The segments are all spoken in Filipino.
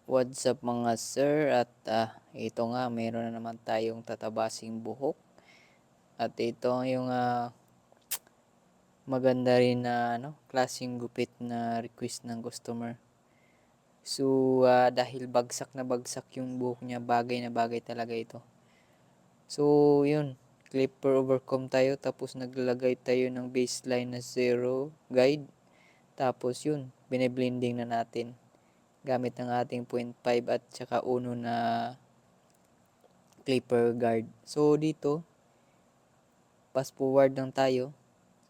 What's up mga sir at ito nga meron na naman tayong tatabasing buhok at ito yung maganda rin na klaseng gupit na request ng customer. So dahil bagsak na bagsak yung buhok niya, bagay na bagay talaga ito. So yun, clipper overcomb tayo tapos naglalagay tayo ng baseline na zero guide. Tapos yun, bine-blending na natin gamit ng ating 0.5 at saka uno na clipper guard. So dito, fast forward lang tayo.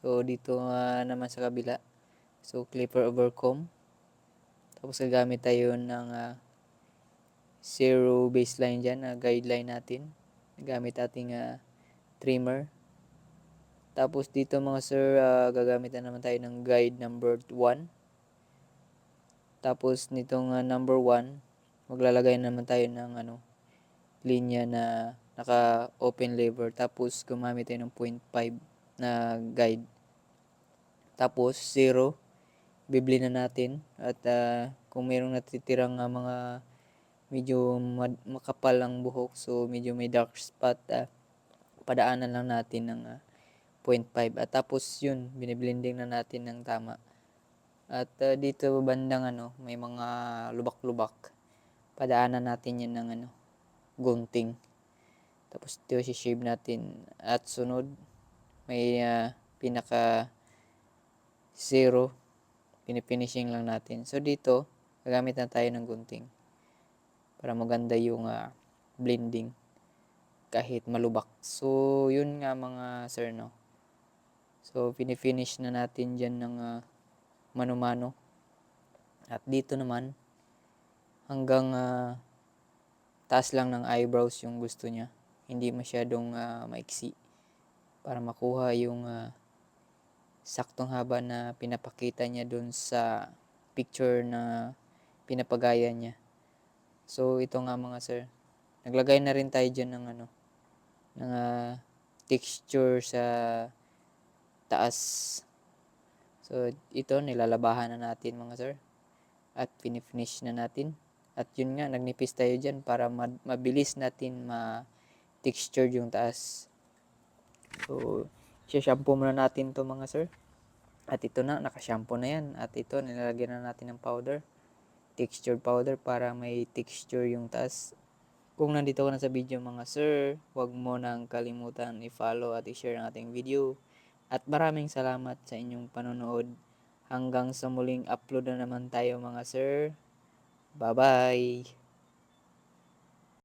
So dito naman sa kabila. So clipper overcomb. Tapos gagamit tayo ng zero baseline dyan na guideline natin. Gamit ating trimmer. Tapos dito mga sir, gagamit na naman tayo ng guide number 1. Tapos nitong number 1, maglalagay naman tayo ng linya na naka-open lever. Tapos gumamit tayo ng 0.5 na guide. Tapos 0, bibili na natin. At kung mayroong natitirang mga medyo makapal ang buhok, so medyo may dark spot, padaanan lang natin ng 0.5. At tapos yun, biniblending na natin ng tama. At dito bandang may mga lubak-lubak. Padaanan natin yan ng gunting. Tapos ito si-shave natin. At sunod, may pinaka 0, pinifinishing lang natin. So dito, gagamit na tayo ng gunting para maganda yung blending kahit malubak. So yun nga mga sir, no. So pinifinish na natin dyan ng mano-mano. At dito naman, hanggang taas lang ng eyebrows yung gusto niya. Hindi masyadong maiksi para makuha yung saktong haba na pinapakita niya dun sa picture na pinapagaya niya. So ito nga mga sir, naglagay na rin tayo dyan ng ng texture sa taas. So ito nilalabahan na natin mga sir at pinifinish na natin. At yun nga, nagnipis tayo dyan para mabilis natin ma-texture yung taas. So, shampoo muna natin to mga sir. At ito na, naka-shampoo na yan. At ito, nilalagyan na natin ng powder. Textured powder para may texture yung taas. Kung nandito ka na sa video mga sir, huwag mo nang kalimutan i-follow at i-share ang ating video. At maraming salamat sa inyong panonood. Hanggang sa muling upload na naman tayo mga sir. Bye-bye!